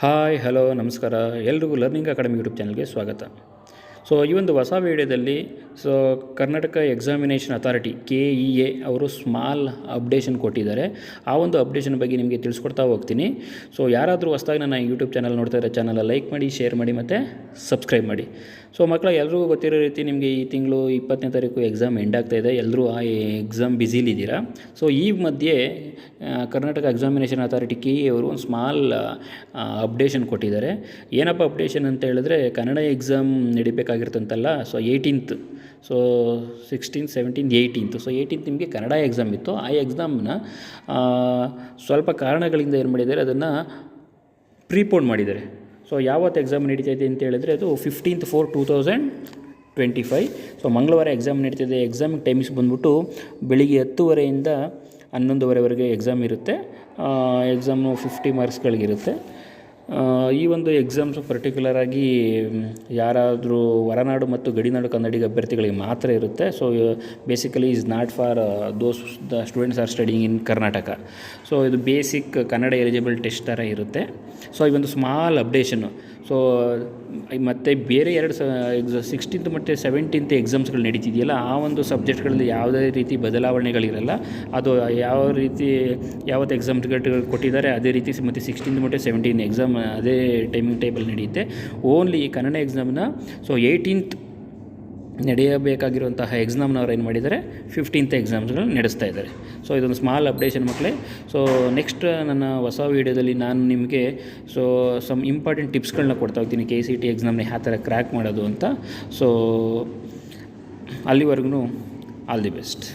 Hi hello ನಮಸ್ಕಾರ ಎಲ್ರಿಗೂ learning academy YouTube ಚಾನಲ್ಗೆ ಸ್ವಾಗತ. ಈ ಒಂದು ಹೊಸ ವೀಡಿಯೋದಲ್ಲಿ ಕರ್ನಾಟಕ ಎಕ್ಸಾಮಿನೇಷನ್ ಅಥಾರಿಟಿ KEA ಅವರು ಸ್ಮಾಲ್ ಅಪ್ಡೇಷನ್ ಕೊಟ್ಟಿದ್ದಾರೆ. ಆ ಒಂದು ಅಪ್ಡೇಷನ್ ಬಗ್ಗೆ ನಿಮಗೆ ತಿಳಿಸ್ಕೊಡ್ತಾ ಹೋಗ್ತೀನಿ. ಯಾರಾದರೂ ಹೊಸದಾಗಿ ನನ್ನ ಯೂಟ್ಯೂಬ್ ಚಾನಲ್ ನೋಡ್ತಾ ಇರೋ ಚಾನಲ್ ಲೈಕ್ ಮಾಡಿ, ಶೇರ್ ಮಾಡಿ ಮತ್ತು ಸಬ್ಸ್ಕ್ರೈಬ್ ಮಾಡಿ. ಮಕ್ಕಳ ಎಲ್ರಿಗೂ ಗೊತ್ತಿರೋ ರೀತಿ ನಿಮಗೆ ಈ ತಿಂಗಳು 20ನೇ ತಾರೀಕು ಎಕ್ಸಾಮ್ ಎಂಡ್ ಆಗ್ತಾಯಿದೆ. ಎಲ್ಲರೂ ಆ ಎಕ್ಸಾಮ್ ಬ್ಯುಸಿಲಿದ್ದೀರಾ. ಈ ಮಧ್ಯೆ ಕರ್ನಾಟಕ ಎಕ್ಸಾಮಿನೇಷನ್ ಅಥಾರಿಟಿ KEA ಅವರು ಒಂದು ಸ್ಮಾಲ್ ಅಪ್ಡೇಷನ್ ಕೊಟ್ಟಿದ್ದಾರೆ. ಏನಪ್ಪ ಅಪ್ಡೇಷನ್ ಅಂತ ಹೇಳಿದ್ರೆ, Kannada exam ನಡಿಬೇಕಾಗಿರ್ತಂತಲ್ಲ 18th 16th 17th 18th 18th ನಿಮಗೆ ಕನ್ನಡ ಎಕ್ಸಾಮ್ ಇತ್ತು. ಆ ಎಕ್ಸಾಮ್ನ ಸ್ವಲ್ಪ ಕಾರಣಗಳಿಂದ ಏನು ಮಾಡಿದ್ದಾರೆ, ಅದನ್ನು ಪ್ರೀಪೋನ್ ಮಾಡಿದ್ದಾರೆ. ಯಾವತ್ತು ಎಕ್ಸಾಮ್ ನಡೀತಾಯಿದೆ ಅಂತ ಹೇಳಿದ್ರೆ, ಅದು 15th 4 2025 ಮಂಗಳವಾರ ಎಕ್ಸಾಮ್ ನಡೀತಿದೆ. ಎಕ್ಸಾಮಿಗೆ ಟೈಮಿಂಗ್ಸ್ ಬಂದ್ಬಿಟ್ಟು ಬೆಳಿಗ್ಗೆ 10:30 11:30ವರೆಗೆ ಎಕ್ಸಾಮ್ ಇರುತ್ತೆ. ಎಕ್ಸಾಮು 50 ಮಾರ್ಕ್ಸ್ಗಳಿಗಿರುತ್ತೆ. ಈ ಒಂದು ಎಕ್ಸಾಮ್ಸು ಪರ್ಟಿಕ್ಯುಲರಾಗಿ ಯಾರಾದರೂ ಹೊರನಾಡು ಮತ್ತು ಗಡಿನಾಡು ಕನ್ನಡಿಗ ಅಭ್ಯರ್ಥಿಗಳಿಗೆ ಮಾತ್ರ ಇರುತ್ತೆ. Basically is not for those the students are studying in Karnataka. ಇದು ಬೇಸಿಕ್ ಕನ್ನಡ ಎಲಿಜಿಬಲ್ ಟೆಸ್ಟ್ ಥರ ಇರುತ್ತೆ. ಈ ಒಂದು ಸ್ಮಾಲ್ ಅಪ್ಡೇಷನ್ನು. ಮತ್ತು ಬೇರೆ 16th ಮತ್ತು 17th ಎಕ್ಸಾಮ್ಸ್ಗಳು ನಡೀತಿದೆಯಲ್ಲ, ಆ ಒಂದು ಸಬ್ಜೆಕ್ಟ್ಗಳಲ್ಲಿ ಯಾವುದೇ ರೀತಿ ಬದಲಾವಣೆಗಳಿರಲ್ಲ. ಅದು ಯಾವ ರೀತಿ ಯಾವತ್ತು ಎಕ್ಸಾಮ್ಗಳು ಕೊಟ್ಟಿದ್ದಾರೆ ಅದೇ ರೀತಿ ಮತ್ತು 16th ಮತ್ತು 17th ಎಕ್ಸಾಮ್ ಅದೇ ಟೈಮಿಂಗ್ ಟೇಬಲ್ ನಡೆಯುತ್ತೆ. ಓನ್ಲಿ ಈ ಕನ್ನಡ ಎಕ್ಸಾಮ್ನ 18th ನಡೆಯಬೇಕಾಗಿರುವಂತಹ ಎಕ್ಸಾಮ್ನ ಅವ್ರು ಏನು ಮಾಡಿದ್ದಾರೆ, 15th ಎಕ್ಸಾಮ್ಸ್ಗಳನ್ನ ನಡೆಸ್ತಾ ಇದ್ದಾರೆ. ಇದೊಂದು ಸ್ಮಾಲ್ ಅಪ್ಡೇಷನ್ ಮಕ್ಕಳೇ. ನೆಕ್ಸ್ಟ್ ನನ್ನ ಹೊಸ ವೀಡಿಯೋದಲ್ಲಿ ನಾನು ನಿಮಗೆ ಸಮ್ ಇಂಪಾರ್ಟೆಂಟ್ ಟಿಪ್ಸ್ಗಳನ್ನ ಕೊಡ್ತಾ ಹೋಗ್ತೀನಿ, KCET ಎಕ್ಸಾಮ್ನ ಯಾವ ಥರ ಕ್ರ್ಯಾಕ್ ಮಾಡೋದು ಅಂತ. ಅಲ್ಲಿವರೆಗೂ ಆಲ್ ದಿ ಬೆಸ್ಟ್.